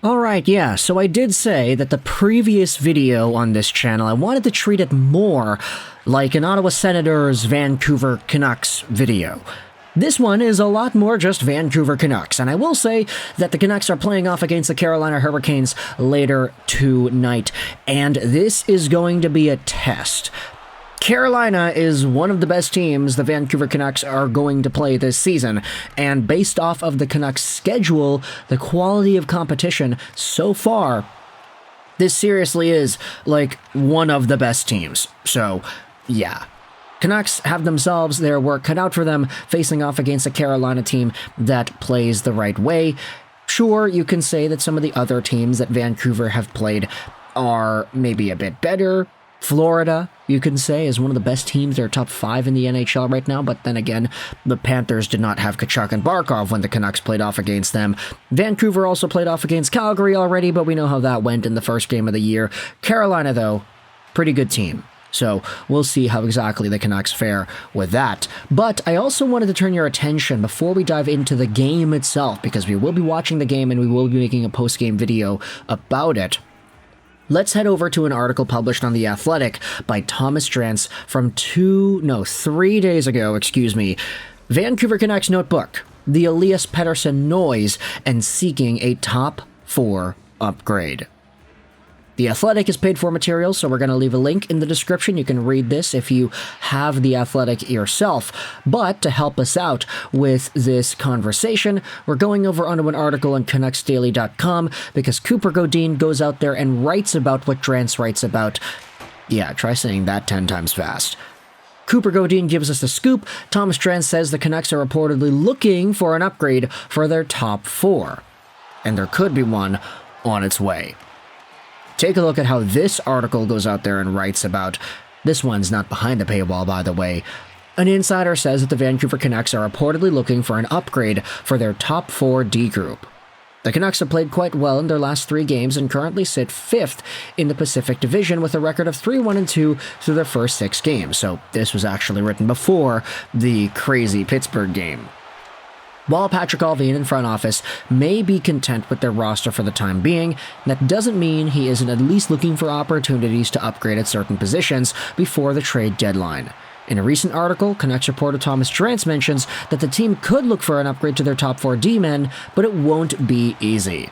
Alright, yeah, so I did say that the previous video on this channel, I wanted to treat it more like an Ottawa Senators Vancouver Canucks video. This one is a lot more just Vancouver Canucks, and I will say that the Canucks are playing off against the Carolina Hurricanes later tonight, and this is going to be a test. Carolina is one of the best teams the Vancouver Canucks are going to play this season, and based off of the Canucks' schedule, the quality of competition so far, this seriously is, like, one of the best teams. So, yeah. Canucks have themselves their work cut out for them, facing off against a Carolina team that plays the right way. Sure, you can say that some of the other teams that Vancouver have played are maybe a bit better. Florida, you can say, is one of the best teams. They're top 5 in the NHL right now, but then again, the Panthers did not have Tkachuk and Barkov when the Canucks played off against them. Vancouver also played off against Calgary already, but we know how that went in the first game of the year. Carolina, though, pretty good team. So we'll see how exactly the Canucks fare with that. But I also wanted to turn your attention before we dive into the game itself, because we will be watching the game and we will be making a post-game video about it. Let's head over to an article published on The Athletic by Thomas Drance from 3 days ago, Vancouver Canucks Notebook, the Elias Pettersson noise, and seeking a top 4 upgrade. The Athletic is paid for material, so we're going to leave a link in the description. You can read this if you have The Athletic yourself. But to help us out with this conversation, we're going over onto an article on CanucksDaily.com because Cooper Godine goes out there and writes about what Drance writes about. Yeah, try saying that 10 times fast. Cooper Godine gives us the scoop. Thomas Drance says the Canucks are reportedly looking for an upgrade for their top 4. And there could be one on its way. Take a look at how this article goes out there and writes about. This one's not behind the paywall, by the way. An insider says that the Vancouver Canucks are reportedly looking for an upgrade for their top 4 D group. The Canucks have played quite well in their last 3 games and currently sit 5th in the Pacific Division with a record of 3-1-2 through their first 6 games. So this was actually written before the crazy Pittsburgh game. While Patrik ALLVIN'S in front office may be content with their roster for the time being, that doesn't mean he isn't at least looking for opportunities to upgrade at certain positions before the trade deadline. In a recent article, Canucks reporter Thomas Drance mentions that the team could look for an upgrade to their top 4 D-men, but it won't be easy.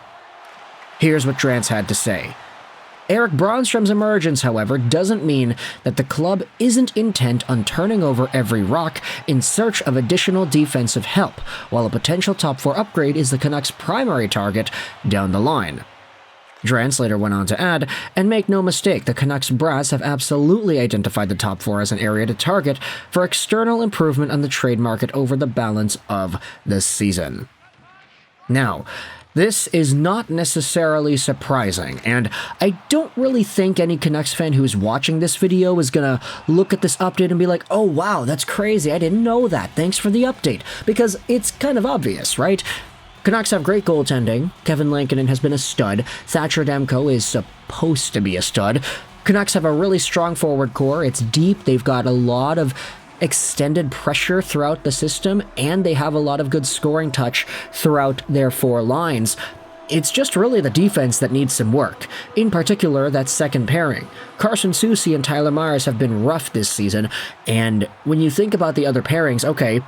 Here's what Drance had to say. Erik Brannstrom's emergence, however, doesn't mean that the club isn't intent on turning over every rock in search of additional defensive help, while a potential top 4 upgrade is the Canucks' primary target down the line. Drance later went on to add, and make no mistake, the Canucks brass have absolutely identified the top 4 as an area to target for external improvement on the trade market over the balance of the season. Now, this is not necessarily surprising, and I don't really think any Canucks fan who's watching this video is gonna look at this update and be like, oh wow, that's crazy, I didn't know that, thanks for the update, because it's kind of obvious, right? Canucks have great goaltending, Kevin Lankinen has been a stud, Thatcher Demko is supposed to be a stud, Canucks have a really strong forward core, it's deep, they've got a lot of extended pressure throughout the system, and they have a lot of good scoring touch throughout their 4 lines. It's just really the defense that needs some work. In particular, that second pairing. Carson Soucy and Tyler Myers have been rough this season, and when you think about the other pairings, okay,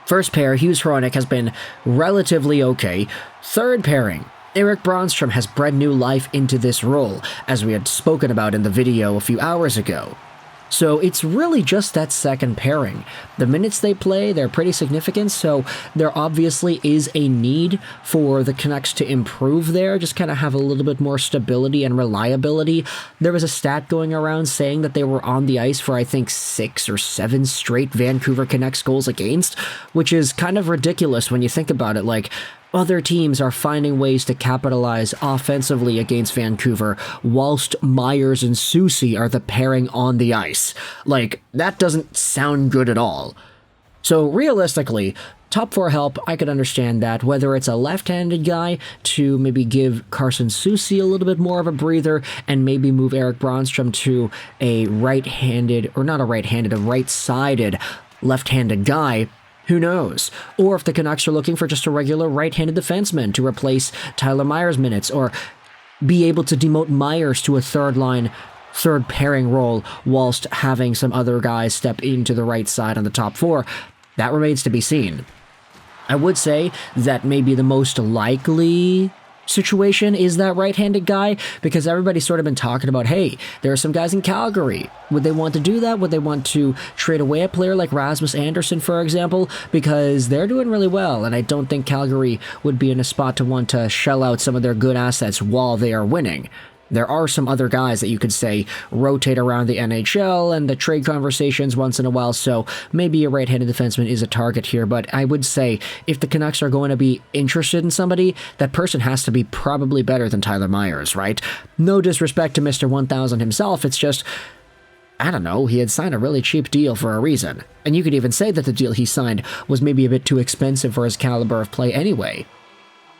first pair, Hughes Hronek has been relatively okay. Third pairing, Erik Brannstrom has bred new life into this role, as we had spoken about in the video a few hours ago. So it's really just that second pairing. The minutes they play, they're pretty significant, so there obviously is a need for the Canucks to improve there, just kind of have a little bit more stability and reliability. There was a stat going around saying that they were on the ice for, I think, 6 or 7 straight Vancouver Canucks goals against, which is kind of ridiculous when you think about it. Like, other teams are finding ways to capitalize offensively against Vancouver, whilst Myers and Soucy are the pairing on the ice. Like, that doesn't sound good at all. So realistically, top 4 help, I could understand that, whether it's a left-handed guy to maybe give Carson Soucy a little bit more of a breather and maybe move Erik Brannstrom to a right-handed, or not a right-handed, a right-sided left-handed guy. Who knows? Or if the Canucks are looking for just a regular right-handed defenseman to replace Tyler Myers' minutes, or be able to demote Myers to a third pairing role whilst having some other guys step into the right side on the top four. That remains to be seen. I would say that maybe the most likely situation is that right-handed guy, because everybody's sort of been talking about, hey, there are some guys in Calgary. Would they want to do that? Would they want to trade away a player like Rasmus Andersson, for example? Because they're doing really well, and I don't think Calgary would be in a spot to want to shell out some of their good assets while they are winning. There are some other guys that you could say rotate around the NHL and the trade conversations once in a while, so maybe a right-handed defenseman is a target here, but I would say if the Canucks are going to be interested in somebody, that person has to be probably better than Tyler Myers, right? No disrespect to Mr. 1000 himself, it's just, I don't know, he had signed a really cheap deal for a reason. And you could even say that the deal he signed was maybe a bit too expensive for his caliber of play anyway.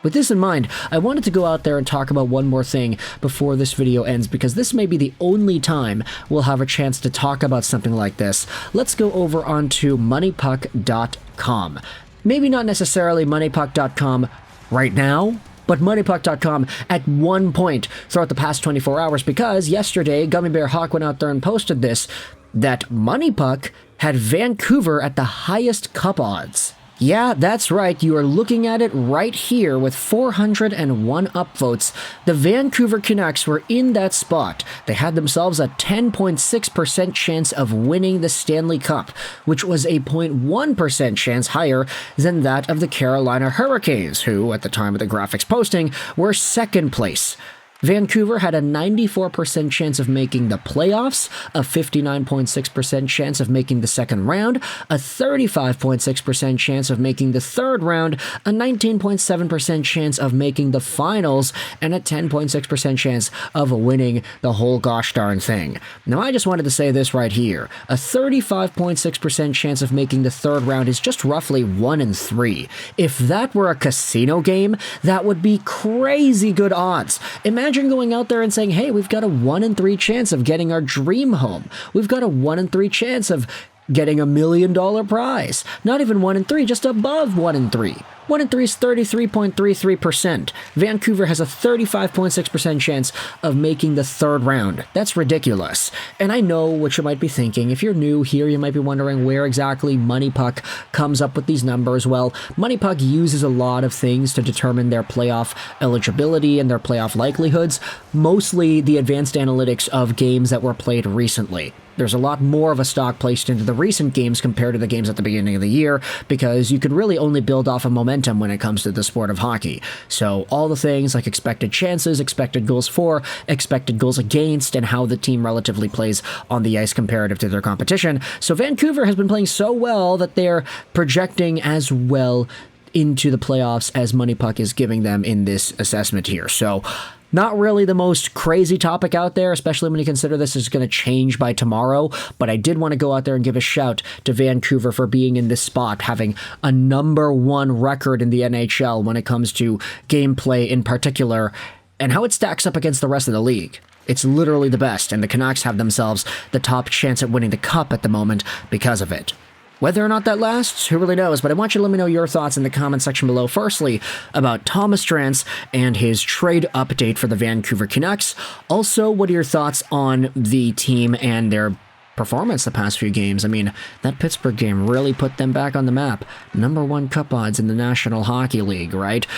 With this in mind, I wanted to go out there and talk about one more thing before this video ends, because this may be the only time we'll have a chance to talk about something like this. Let's go over onto MoneyPuck.com. Maybe not necessarily MoneyPuck.com right now, but MoneyPuck.com at one point throughout the past 24 hours, because yesterday, Gummy Bear Hawk went out there and posted this, that MoneyPuck had Vancouver at the highest cup odds. Yeah, that's right, you are looking at it right here with 401 upvotes. The Vancouver Canucks were in that spot. They had themselves a 10.6% chance of winning the Stanley Cup, which was a 0.1% chance higher than that of the Carolina Hurricanes, who, at the time of the graphics posting, were second place. Vancouver had a 94% chance of making the playoffs, a 59.6% chance of making the second round, a 35.6% chance of making the third round, a 19.7% chance of making the finals, and a 10.6% chance of winning the whole gosh darn thing. Now, I just wanted to say this right here. A 35.6% chance of making the third round is just roughly 1 in 3. If that were a casino game, that would be crazy good odds. Imagine going out there and saying, hey, we've got a 1 in 3 chance of getting our dream home. We've got a 1 in 3 chance of getting $1 million prize. Not even 1 in 3, just above 1 in 3. 1 in 3 is 33.33%. Vancouver has a 35.6% chance of making the third round. That's ridiculous. And I know what you might be thinking. If you're new here, you might be wondering where exactly MoneyPuck comes up with these numbers. Well, MoneyPuck uses a lot of things to determine their playoff eligibility and their playoff likelihoods, mostly the advanced analytics of games that were played recently. There's a lot more of a stock placed into the recent games compared to the games at the beginning of the year, because you could really only build off of momentum when it comes to the sport of hockey. So all the things like expected chances, expected goals for, expected goals against, and how the team relatively plays on the ice comparative to their competition. So Vancouver has been playing so well that they're projecting as well into the playoffs as MoneyPuck is giving them in this assessment here. So not really the most crazy topic out there, especially when you consider this is going to change by tomorrow, but I did want to go out there and give a shout to Vancouver for being in this spot, having a #1 record in the NHL when it comes to gameplay in particular, and how it stacks up against the rest of the league. It's literally the best, and the Canucks have themselves the top chance at winning the Cup at the moment because of it. Whether or not that lasts, who really knows, but I want you to let me know your thoughts in the comment section below. Firstly, about Thomas Drance and his trade update for the Vancouver Canucks. Also, what are your thoughts on the team and their performance the past few games? I mean, that Pittsburgh game really put them back on the map. #1 cup odds in the National Hockey League, right?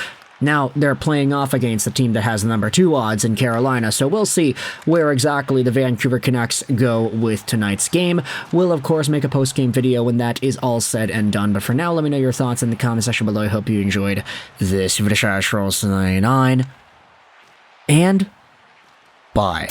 Now, they're playing off against the team that has #2 odds in Carolina, so we'll see where exactly the Vancouver Canucks go with tonight's game. We'll, of course, make a post-game video when that is all said and done, but for now, let me know your thoughts in the comment section below. I hope you enjoyed this video. And bye.